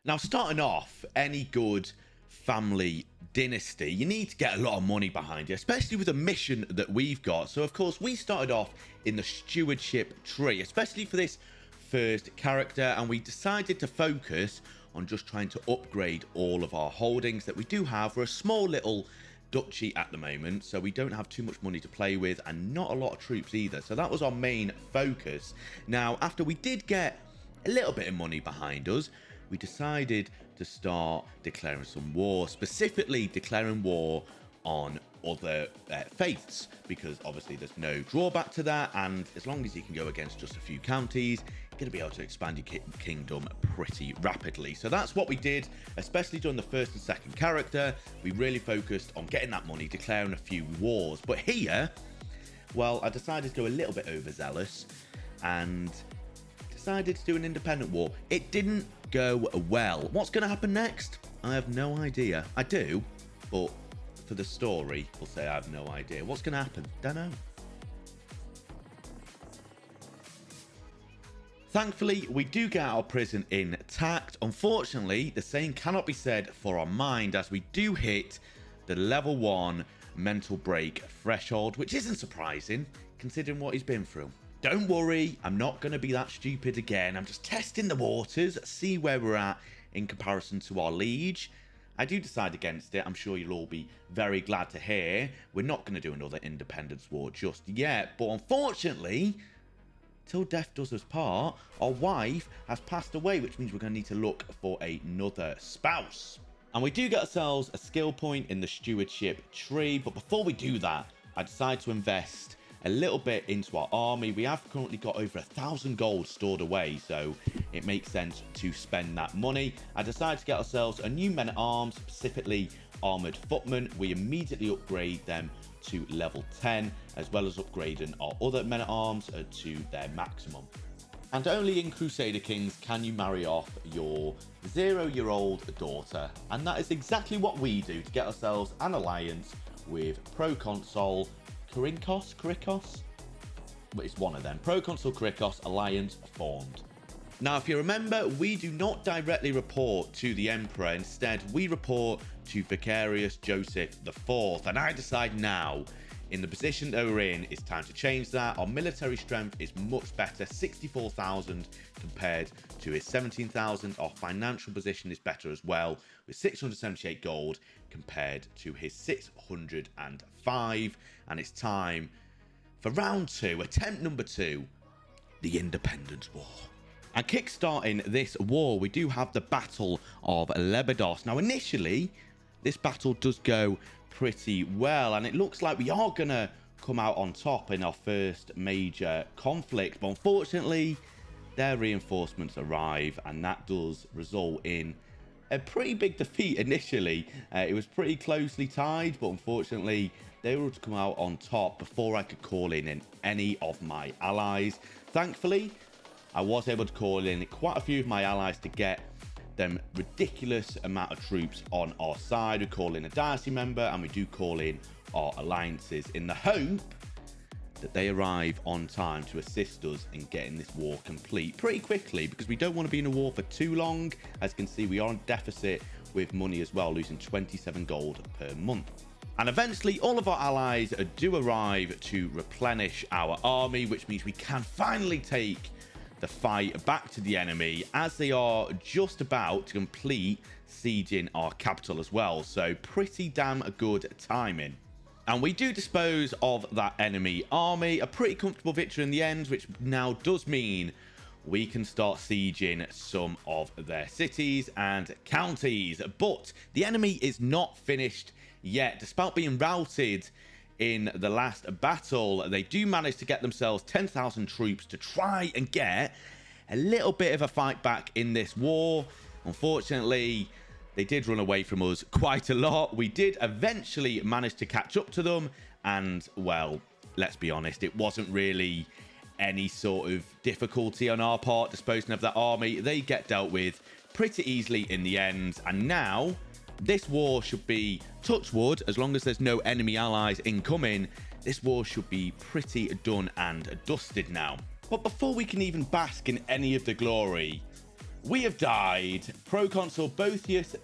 Now, starting off, any good family dynasty, you need to get a lot of money behind you, especially with the mission that we've got. So, of course, we started off in the stewardship tree, especially for this first character, and we decided to focus on just trying to upgrade all of our holdings that we do have. We're a small little duchy at the moment, so we don't have too much money to play with, and not a lot of troops either. So that was our main focus. Now, after we did get a little bit of money behind us, we decided to start declaring some war, specifically declaring war on other faiths, because obviously there's no drawback to that, and as long as you can go against just a few counties, you're going to be able to expand your kingdom pretty rapidly. So that's what we did, especially during the first and second character. We really focused on getting that money, declaring a few wars. But here, well, I decided to go a little bit overzealous and decided to do an independent war. It didn't go well. What's going to happen next? I have no idea. I do, but for the story, we'll say I have no idea. What's going to happen? Don't know. Thankfully, we do get our prison intact. Unfortunately, the same cannot be said for our mind, as we do hit the level 1 mental break threshold, which isn't surprising considering what he's been through. Don't worry, I'm not going to be that stupid again. I'm just testing the waters, see where we're at in comparison to our liege. I do decide against it. I'm sure you'll all be very glad to hear. We're not going to do another independence war just yet, but unfortunately, till death does us part, our wife has passed away, which means we're going to need to look for another spouse. And we do get ourselves a skill point in the stewardship tree, but before we do that, I decide to invest a little bit into our army. We have currently got over 1,000 gold stored away, so it makes sense to spend that money. I decided to get ourselves a new men-at-arms, specifically armored footmen. We immediately upgrade them to level 10, as well as upgrading our other men-at-arms to their maximum. And only in Crusader Kings can you marry off your 0-year-old daughter, and that is exactly what we do to get ourselves an alliance with Proconsul Kyrikos? It's one of them. Proconsul Kyrikos alliance formed. Now, if you remember, we do not directly report to the Emperor. Instead, we report to Vicarious Joseph IV. And I decide now, in the position that we're in, it's time to change that. Our military strength is much better, 64,000 compared to his 17,000. Our financial position is better as well, with 678 gold compared to his 605. And it's time for round 2, attempt number 2, the Independence War. And kickstarting this war, we do have the Battle of Lebedos. Now, initially, this battle does go pretty well, and it looks like we are going to come out on top in our first major conflict. But unfortunately, their reinforcements arrive, and that does result in a pretty big defeat initially. It was pretty closely tied, but unfortunately, they were able to come out on top before I could call in any of my allies. Thankfully, I was able to call in quite a few of my allies to get them ridiculous amount of troops on our side. We call in a dynasty member, and we do call in our alliances in the hope that they arrive on time to assist us in getting this war complete pretty quickly, because we don't want to be in a war for too long. As you can see, we are on deficit with money as well, losing 27 gold per month. And eventually, all of our allies do arrive to replenish our army, which means we can finally take the fight back to the enemy, as they are just about to complete sieging our capital as well. So pretty damn good timing. And we do dispose of that enemy army. A pretty comfortable victory in the end, which now does mean we can start sieging some of their cities and counties. But the enemy is not finished yet. Despite being routed in the last battle, they do manage to get themselves 10,000 troops to try and get a little bit of a fight back in this war. Unfortunately, they did run away from us quite a lot. We did eventually manage to catch up to them, and well, let's be honest, it wasn't really any sort of difficulty on our part disposing of that army. They get dealt with pretty easily in the end, and now this war should be, touch wood, as long as there's no enemy allies incoming, this war should be pretty done and dusted now. But before we can even bask in any of the glory, We have died. Proconsul Boethios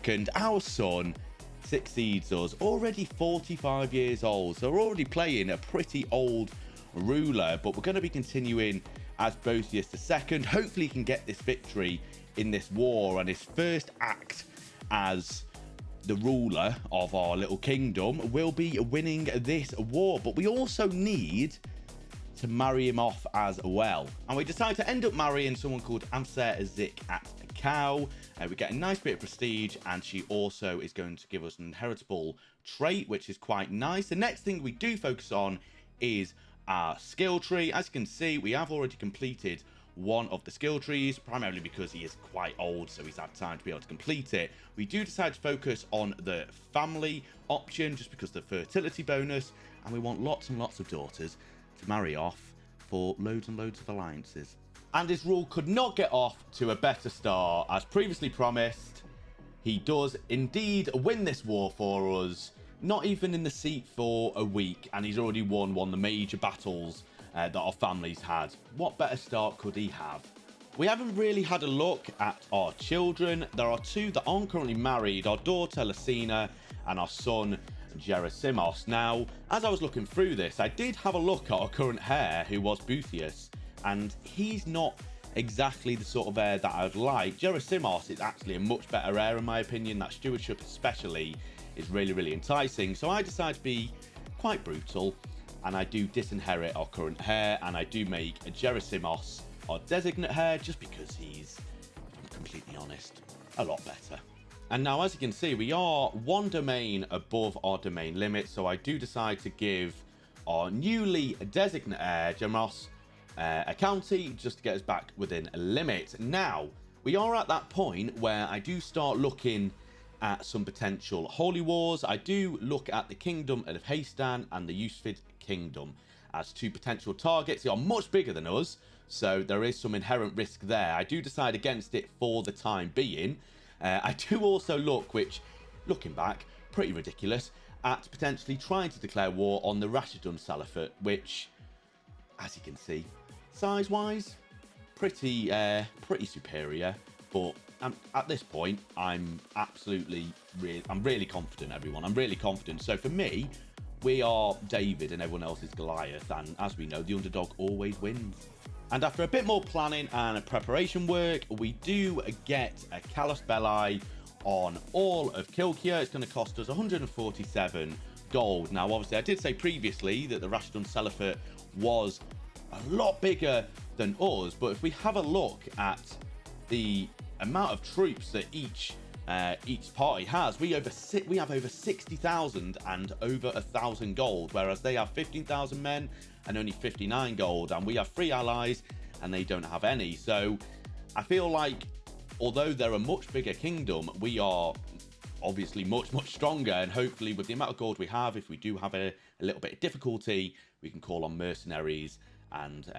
II, our son, succeeds us. Already 45 years old. So we're already playing a pretty old ruler. But we're going to be continuing as Boethios II. Hopefully he can get this victory in this war. And his first act as the ruler of our little kingdom will be winning this war. But we also need to marry him off as well, and we decide to end up marrying someone called Assassinating at a cow. We get a nice bit of prestige, and she also is going to give us an inheritable trait, which is quite nice. The next thing we do focus on is our skill tree. As you can see, we have already completed one of the skill trees, primarily because he is quite old, so he's had time to be able to complete it. We do decide to focus on the family option just because of the fertility bonus, and we want lots and lots of daughters to marry off for loads and loads of alliances. And his rule could not get off to a better start. As previously promised, he does indeed win this war for us, not even in the seat for a week, and he's already won one of the major battles that our families had. What better start could he have? We haven't really had a look at our children. There are two that aren't currently married, our daughter Lucina and our son Gerasimos. Now, as I was looking through this, I did have a look at our current heir, who was Boethios, and he's not exactly the sort of heir that I would like. Gerasimos is actually a much better heir in my opinion. That stewardship especially is really, really enticing. So I decided to be quite brutal, and I do disinherit our current heir, and I do make a Gerasimos our designate heir, just because he's, if I'm completely honest, a lot better. And now, as you can see, we are one domain above our domain limit. So I do decide to give our newly designate heir, Gersimos, a county just to get us back within a limit. Now, we are at that point where I do start looking at some potential holy wars. I do look at the Kingdom of Hastan and the Yusufid Kingdom as two potential targets. They are much bigger than us, so there is some inherent risk there. I do decide against it for the time being. I do also look, which, looking back, pretty ridiculous, at potentially trying to declare war on the Rashidun Salafat, which, as you can see, size-wise, pretty superior. But at this point, I'm really confident, everyone. I'm really confident. So for me, we are David and everyone else is Goliath. And as we know, the underdog always wins. And after a bit more planning and preparation work, we do get a Kalos Belli on all of Kilikia. It's going to cost us 147 gold. Now, obviously, I did say previously that the Rashidun Salafat was a lot bigger than us. But if we have a look at the amount of troops that each party has, we have over 60,000 and over 1,000 gold, whereas they have 15,000 men and only 59 gold, and we have 3 allies and they don't have any. So I feel like, although they're a much bigger kingdom, we are obviously much stronger, and hopefully with the amount of gold we have, if we do have a little bit of difficulty, we can call on mercenaries and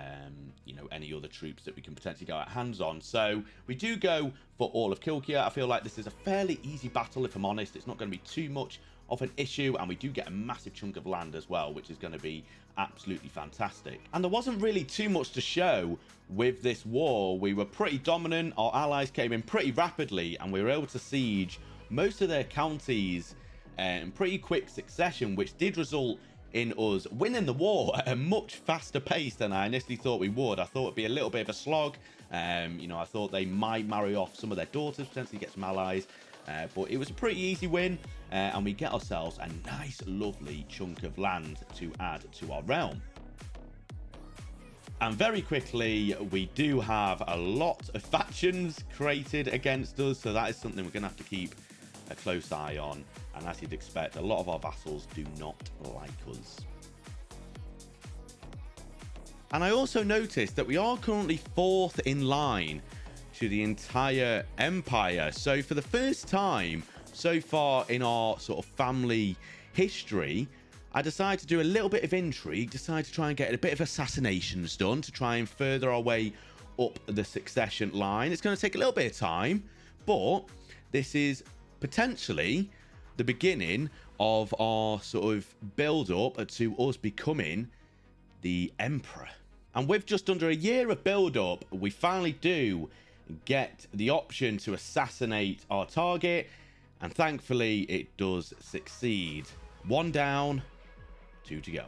you know, any other troops that we can potentially get our hands on. So we do go for all of Kilikia. I feel like this is a fairly easy battle, if I'm honest. It's not going to be too much of an issue, and we do get a massive chunk of land as well, which is going to be absolutely fantastic. And there wasn't really too much to show with this war. We were pretty dominant. Our allies came in pretty rapidly, and we were able to siege most of their counties in pretty quick succession, which did result in us winning the war at a much faster pace than I initially thought we would. I thought it'd be a little bit of a slog. You know, I thought they might marry off some of their daughters, potentially get some allies. But it was a pretty easy win, and we get ourselves a nice, lovely chunk of land to add to our realm. And very quickly, we do have a lot of factions created against us, so that is something we're going to have to keep a close eye on. And as you'd expect, a lot of our vassals do not like us. And I also noticed that we are currently 4th in line to the entire empire. So for the first time so far in our sort of family history, I decided to do a little bit of intrigue, decided to try and get a bit of assassinations done to try and further our way up the succession line. It's going to take a little bit of time, but this is potentially the beginning of our sort of build up to us becoming the emperor. And with just under a year of build up, we finally do get the option to assassinate our target, and thankfully it does succeed. 1 down, 2 to go.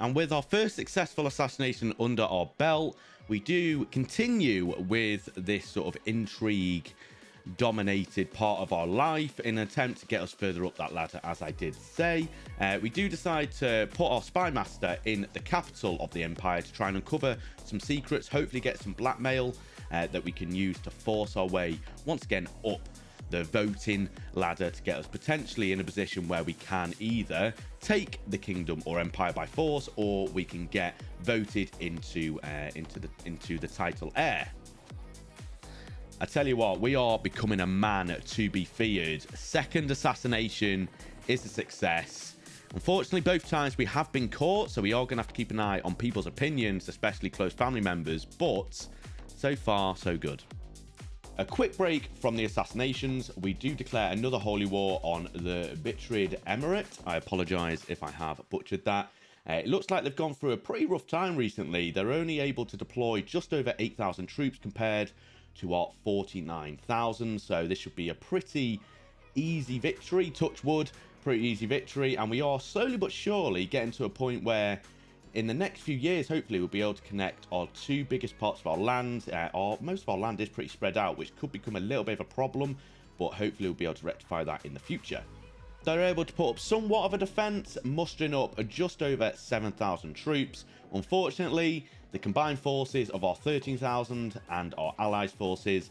And with our first successful assassination under our belt, we do continue with this sort of intrigue dominated part of our life in an attempt to get us further up that ladder. As I did say, we do decide to put our spy master in the capital of the empire to try and uncover some secrets, hopefully get some blackmail that we can use to force our way once again up the voting ladder to get us potentially in a position where we can either take the kingdom or empire by force, or we can get voted into the title heir. I tell you what, we are becoming a man to be feared. Second assassination is a success. Unfortunately, both times we have been caught, so we are going to have to keep an eye on people's opinions, especially close family members, but so far, so good. A quick break from the assassinations, we do declare another holy war on the butchered Emirate. I apologize if I have butchered that. It looks like they've gone through a pretty rough time recently. They're only able to deploy just over 8,000 troops compared to our 49,000. So this should be a pretty easy victory, touch wood, pretty easy victory. And we are slowly but surely getting to a point where in the next few years, hopefully, we'll be able to connect our 2 biggest parts of our land. Most of our land is pretty spread out, which could become a little bit of a problem, but hopefully we'll be able to rectify that in the future. They're able to put up somewhat of a defense, mustering up just over 7,000 troops. Unfortunately, the combined forces of our 13,000 and our allies' forces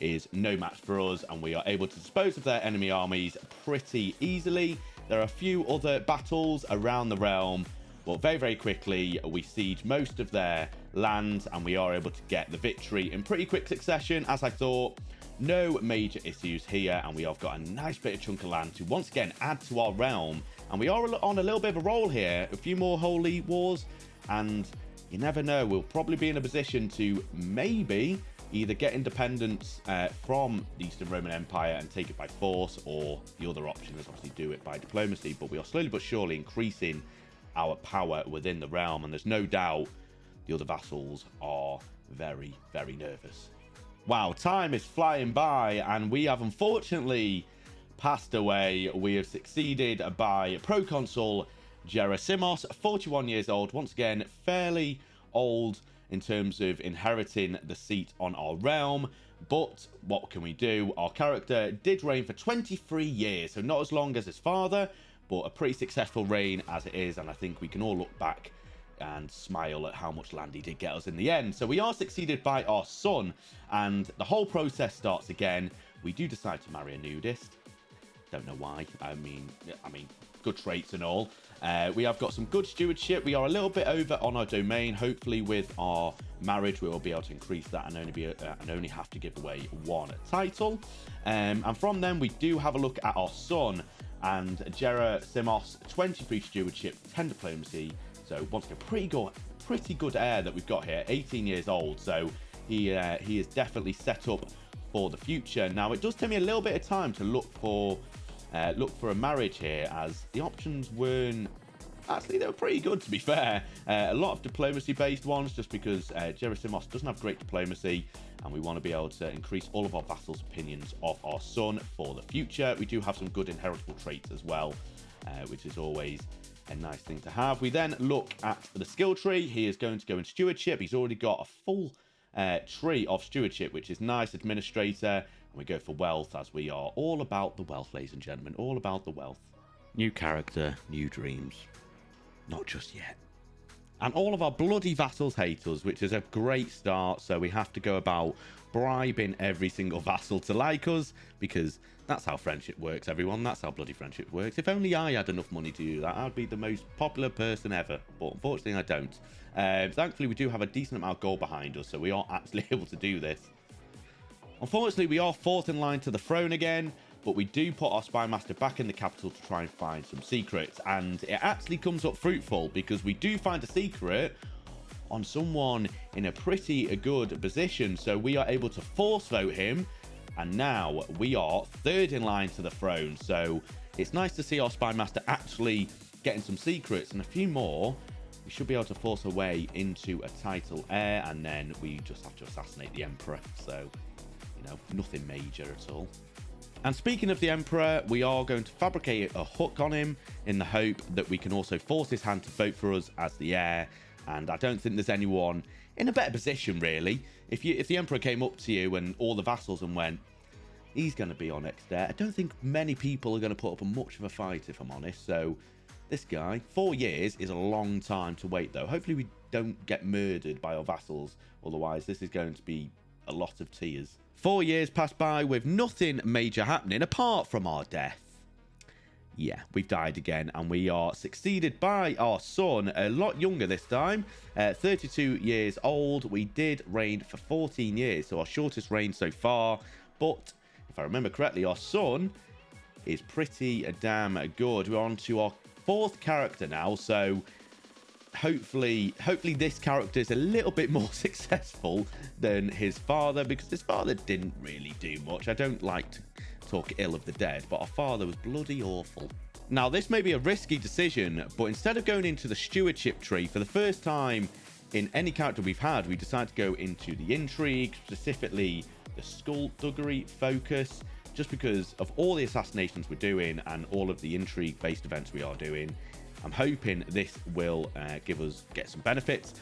is no match for us, and we are able to dispose of their enemy armies pretty easily. There are a few other battles around the realm, but very, very quickly, we siege most of their lands, and we are able to get the victory in pretty quick succession, as I thought. No major issues here, and we have got a nice bit of chunk of land to once again add to our realm. And we are on a little bit of a roll here. A few more holy wars, and you never know. We'll probably be in a position to maybe either get independence from the Eastern Roman Empire and take it by force, or the other option is obviously do it by diplomacy. But we are slowly but surely increasing our power within the realm, and there's no doubt the other vassals are very, very nervous. Wow, time is flying by, and we have unfortunately passed away. We have succeeded by proconsul Gerasimos, 41 years old, once again fairly old in terms of inheriting the seat on our realm. But what can we do? Our character did reign for 23 years, so not as long as his father, but a pretty successful reign as it is, and I think we can all look back and smile at how much land he did get us in the end. So we are succeeded by our son, and the whole process starts again. We do decide to marry a nudist. Don't know why. I mean, good traits and all. We have got some good stewardship. We are a little bit over on our domain. Hopefully with our marriage, we will be able to increase that and only have to give away 1 title. And from then, we do have a look at our son, and Gerasimos, 23 stewardship, 10 diplomacy. So once again, pretty good heir that we've got here, 18 years old. So he is definitely set up for the future. Now, it does take me a little bit of time to look for a marriage here, as the options weren't actually, they were pretty good, to be fair. A lot of diplomacy based ones, just because Gersimos doesn't have great diplomacy, and we want to be able to increase all of our vassals' opinions of our son for the future. We do have some good inheritable traits as well, which is always a nice thing to have. We then look at the skill tree. He is going to go in stewardship. He's already got a full tree of stewardship, which is nice. Administrator, and we go for wealth, as we are all about the wealth, ladies and gentlemen, all about the wealth. New character, new dreams. Not just yet. And all of our bloody vassals hate us, which is a great start. So we have to go about bribing every single vassal to like us, because that's how friendship works, everyone. That's how bloody friendship works. If only I had enough money to do that, I'd be the most popular person ever. But unfortunately, I don't. Thankfully, we do have a decent amount of gold behind us, so we are actually able to do this. Unfortunately, we are 4th in line to the throne again, but we do put our spy master back in the capital to try and find some secrets. And it actually comes up fruitful, because we do find a secret on someone in a pretty good position. So we are able to force vote him, and now we are 3rd in line to the throne. So it's nice to see our spy master actually getting some secrets, and a few more we should be able to force our way into a title heir, and then we just have to assassinate the Emperor. So, you know, nothing major at all. And speaking of the Emperor, we are going to fabricate a hook on him in the hope that we can also force his hand to vote for us as the heir. And I don't think there's anyone in a better position, really. If the Emperor came up to you and all the vassals and went, he's going to be our next heir, I don't think many people are going to put up a much of a fight, if I'm honest. So this guy, 4 years is a long time to wait, though. Hopefully we don't get murdered by our vassals. Otherwise, this is going to be a lot of tears. 4 years passed by with nothing major happening apart from our death. Yeah, we've died again, and we are succeeded by our son, a lot younger this time, 32 years old. We did reign for 14 years, so our shortest reign so far. But if I remember correctly, our son is pretty damn good. We're on to our 4th character now, so hopefully this character is a little bit more successful than his father, because his father didn't really do much. I don't like to talk ill of the dead, but our father was bloody awful. Now, this may be a risky decision, but instead of going into the stewardship tree for the first time in any character we've had, we decided to go into the intrigue, specifically the skullduggery focus, just because of all the assassinations we're doing and all of the intrigue based events we are doing. I'm hoping this will get some benefits.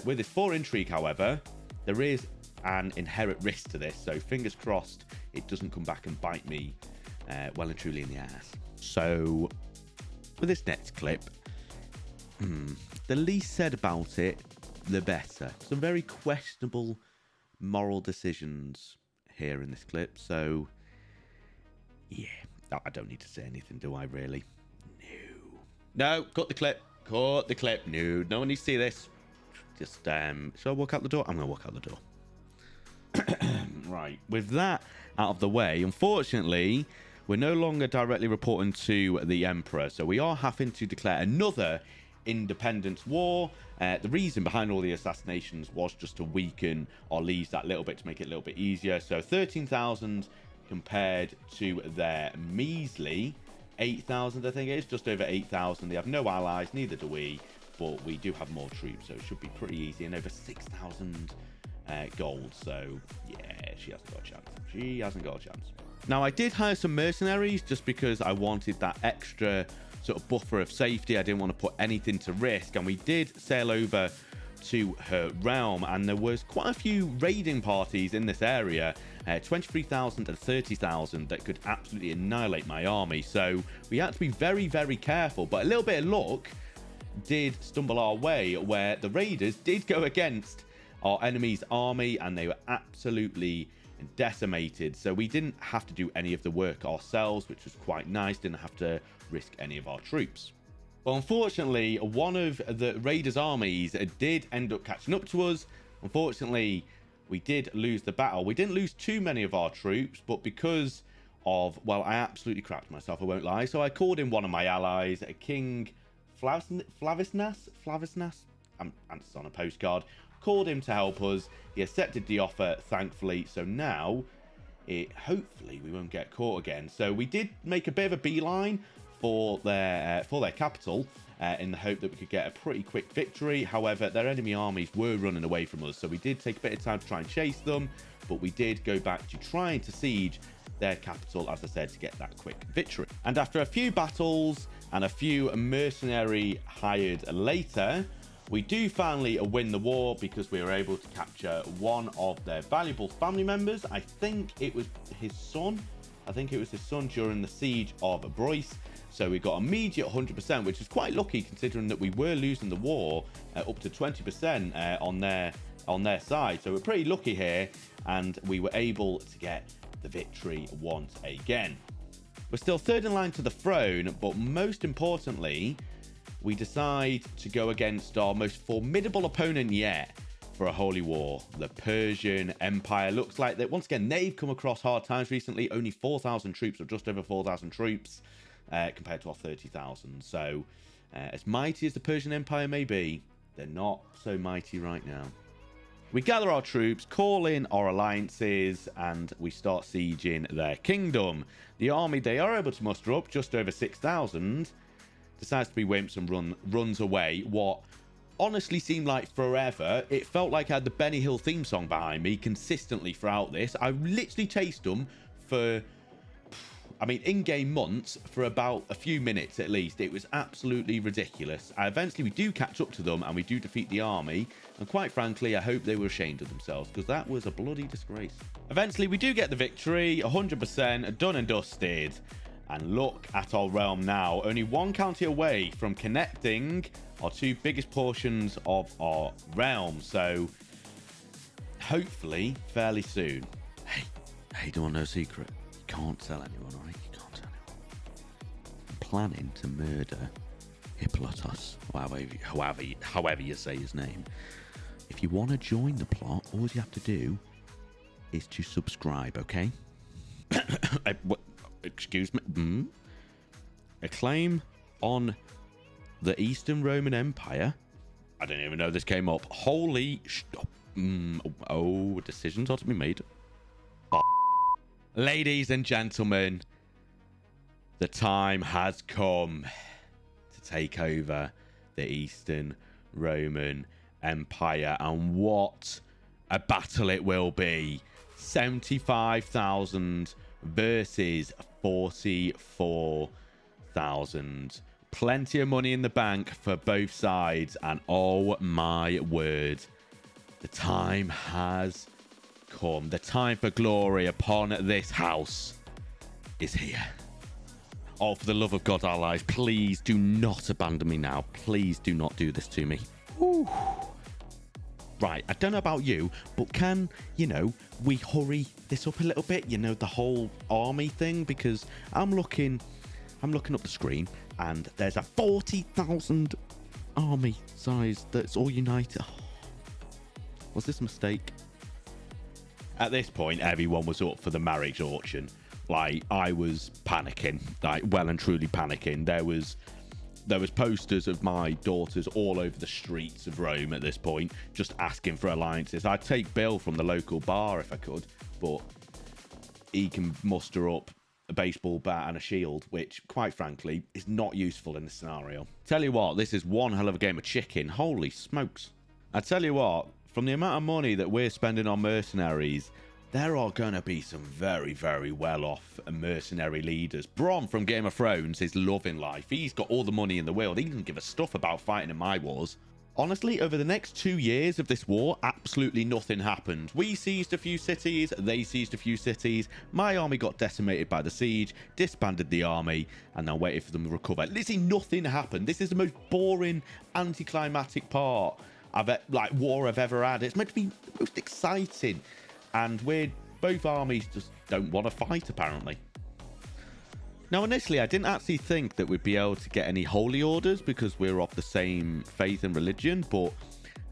With this 4 intrigue, however, there is an inherent risk to this, so fingers crossed it doesn't come back and bite me well and truly in the ass. So with this next clip, the least said about it, the better. Some very questionable moral decisions here in this clip, so yeah, I don't need to say anything, do I, really? No, cut the clip. Cut the clip. No one needs to see this. Just, shall I walk out the door? I'm going to walk out the door. Right. With that out of the way, unfortunately, we're no longer directly reporting to the Emperor, so we are having to declare another independence war. The reason behind all the assassinations was just to weaken our leads that little bit, to make it a little bit easier. So 13,000 compared to their measly 8,000, I think it is, just over 8,000. They have no allies, neither do we, but we do have more troops, so it should be pretty easy. And over 6,000 gold, so yeah, she hasn't got a chance. She hasn't got a chance. Now, I did hire some mercenaries just because I wanted that extra sort of buffer of safety. I didn't want to put anything to risk, and we did sail over to her realm, and there was quite a few raiding parties in this area, 23,000 and 30,000, that could absolutely annihilate my army. So we had to be very, very careful, but a little bit of luck did stumble our way, where the raiders did go against our enemy's army and they were absolutely decimated. So we didn't have to do any of the work ourselves, which was quite nice. Didn't have to risk any of our troops. Well, unfortunately, one of the raiders' armies did end up catching up to us. Unfortunately, we did lose the battle. We didn't lose too many of our troops, but because of, well, I absolutely crapped myself, I won't lie. So I called in one of my allies, King Flavisnas. I'm answered on a postcard. Called him to help us. He accepted the offer, thankfully. So now, hopefully, we won't get caught again. So we did make a bit of a beeline for their capital, in the hope that we could get a pretty quick victory. However, their enemy armies were running away from us, so we did take a bit of time to try and chase them, but we did go back to trying to siege their capital, as I said, to get that quick victory. And after a few battles and a few mercenary hired later, we do finally win the war, because we were able to capture one of their valuable family members. I think it was his son. During the siege of Boethios. So we got immediate 100%, which is quite lucky considering that we were losing the war up to 20% on their side. So we're pretty lucky here, and we were able to get the victory once again. We're still third in line to the throne, but most importantly, we decide to go against our most formidable opponent yet for a holy war, the Persian Empire. Looks like that once again they've come across hard times recently. Only 4,000 troops, or just over 4,000 troops, compared to our 30,000. So as mighty as the Persian Empire may be, they're not so mighty right now. We gather our troops, call in our alliances, and we start sieging their kingdom. The army they are able to muster up, just over 6,000, decides to be wimps and runs away. What honestly seemed like forever. It felt like I had the Benny Hill theme song behind me consistently throughout this. I literally chased them for, I mean, in-game months for about a few minutes at least. It was absolutely ridiculous. Eventually, we do catch up to them and we do defeat the army. And quite frankly, I hope they were ashamed of themselves because that was a bloody disgrace. Eventually, we do get the victory, 100% done and dusted. And look at our realm now. Only one county away from connecting our two biggest portions of our realm. So, hopefully, fairly soon. Hey, do you want to know a secret? You can't tell anyone, all right? You can't tell anyone. I'm planning to murder Hippolytus, however you say his name. If you want to join the plot, all you have to do is to subscribe, okay? Excuse me. A claim on the Eastern Roman Empire. I don't even know this came up. Holy stop. Oh, decisions are to be made. Ladies and gentlemen, the time has come to take over the Eastern Roman Empire. And what a battle it will be. 75,000 versus 44,000. Plenty of money in the bank for both sides. And oh my word, the time has come. The time for glory upon this house is here. Oh, for the love of God, allies, please do not abandon me now. Please do not do this to me. Whew. Right, I don't know about you, but can, we hurry this up a little bit? The whole army thing? Because I'm looking up the screen, and there's a 40,000 army size that's all united. Oh, was this a mistake? At this point, everyone was up for the marriage auction. Like, I was panicking, like, well and truly panicking. There was posters of my daughters all over the streets of Rome at this point, just asking for alliances. I'd take Bill from the local bar if I could, but he can muster up a baseball bat and a shield, which, quite frankly, is not useful in this scenario. Tell you what, this is one hell of a game of chicken. Holy smokes. I tell you what, from the amount of money that we're spending on mercenaries, there are going to be some very, very well-off mercenary leaders. Bronn from Game of Thrones is loving life. He's got all the money in the world. He doesn't give a stuff about fighting in my wars. Honestly, over the next 2 years of this war, absolutely nothing happened. We seized a few cities, they seized a few cities. My army got decimated by the siege, disbanded the army, and then waited for them to recover. Literally nothing happened. This is the most boring, anticlimactic part of war I've ever had. It's meant to be the most exciting. And both armies just don't want to fight, apparently. Now, initially, I didn't actually think that we'd be able to get any holy orders because we're of the same faith and religion, but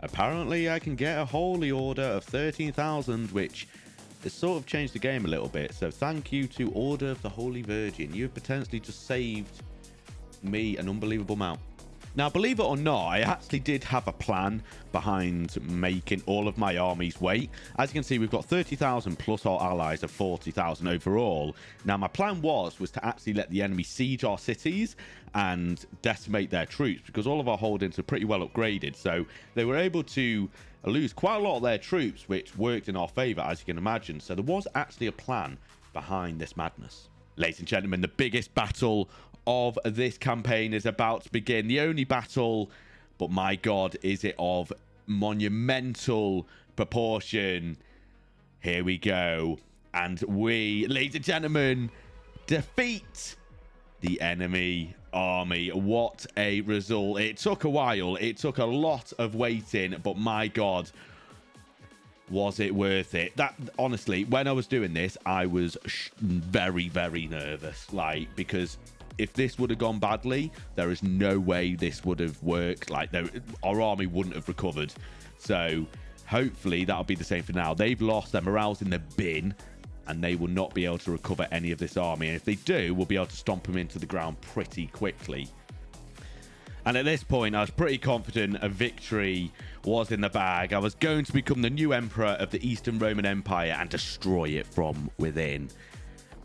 apparently I can get a holy order of 13,000, which has sort of changed the game a little bit. So thank you to Order of the Holy Virgin. You've potentially just saved me an unbelievable amount. Now, believe it or not, I actually did have a plan behind making all of my armies wait. As you can see, we've got 30,000 plus our allies of 40,000 overall. Now, my plan was to actually let the enemy siege our cities and decimate their troops, because all of our holdings are pretty well upgraded. So they were able to lose quite a lot of their troops, which worked in our favor, as you can imagine. So there was actually a plan behind this madness. Ladies and gentlemen, the biggest battle of this campaign is about to begin. The only battle, but my God, is it of monumental proportion. Here we go. And we, ladies and gentlemen, defeat the enemy army. What a result. It took a while. It took a lot of waiting, but my God, was it worth it? That, honestly, when I was doing this, I was very, very nervous. Because if this would have gone badly, there is no way this would have worked. Our army wouldn't have recovered. So hopefully that'll be the same for now. They've lost their morale's in the bin, and they will not be able to recover any of this army. And if they do, we'll be able to stomp them into the ground pretty quickly. And at this point, I was pretty confident a victory was in the bag. I was going to become the new emperor of the Eastern Roman Empire and destroy it from within.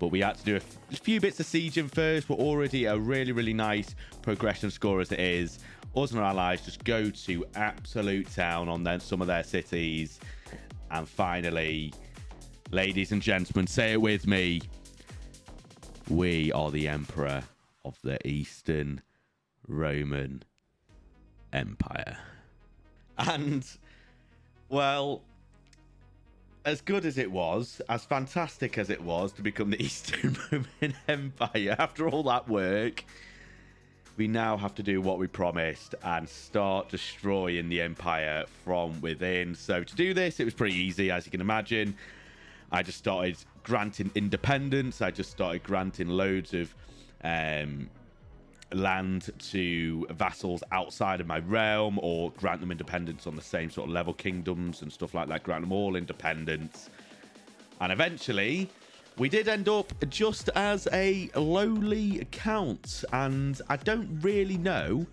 But we had to do a few bits of sieging first. We're already a really, really nice progression score as it is. us and our allies just go to absolute town on some of their cities. And finally, ladies and gentlemen, say it with me. We are the Emperor of the Eastern Roman Empire. And, well, as good as it was, as fantastic as it was to become the Eastern Roman Empire, after all that work, we now have to do what we promised and start destroying the empire from within. So to do this, it was pretty easy, as you can imagine. I just started granting independence. I just started granting loads of land to vassals outside of my realm, or grant them independence on the same sort of level kingdoms and stuff like that. Grant them all independence. And eventually, we did end up just as a lowly count, and I don't really know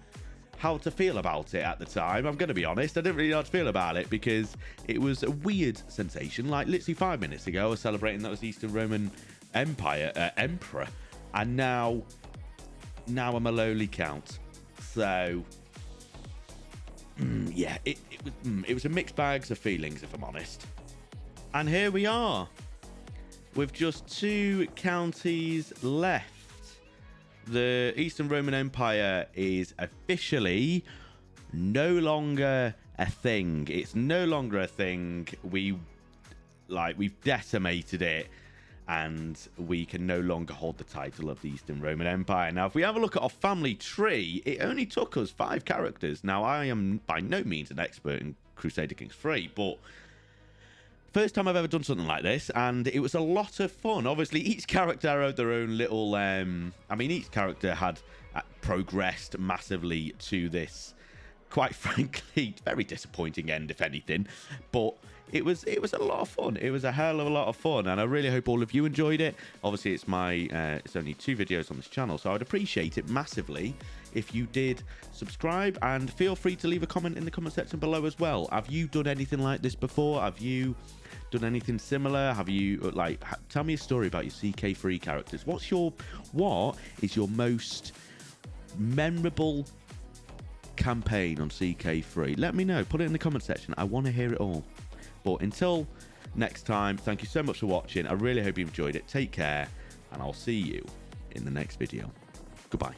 how to feel about it at the time. I'm going to be honest, I didn't really know how to feel about it, because it was a weird sensation. Like, literally 5 minutes ago, I was celebrating that was the Eastern Roman Empire, Emperor, and now I'm a lowly count. So, yeah, it was a mixed bag of feelings, if I'm honest. And here we are, with just 2 counties left. The Eastern Roman Empire is officially no longer a thing. It's no longer a thing. We've decimated it, and we can no longer hold the title of the Eastern Roman Empire. Now, if we have a look at our family tree, it only took us 5 characters. Now, I am by no means an expert in Crusader Kings 3, but first time I've ever done something like this, and it was a lot of fun. Obviously, each character had their own little... each character had progressed massively to this, quite frankly, very disappointing end, if anything. But it was a lot of fun. It was a hell of a lot of fun, and I really hope all of you enjoyed it. Obviously, it's only 2 videos on this channel, so I'd appreciate it massively if you did subscribe, and feel free to leave a comment in the comment section below as well. Have you done anything like this before? Have you done anything similar? Have you, tell me a story about your CK3 characters. What is your most memorable campaign on CK3? Let me know. Put it in the comment section. I want to hear it all. But until next time, thank you so much for watching. I really hope you enjoyed it. Take care, and I'll see you in the next video. Goodbye.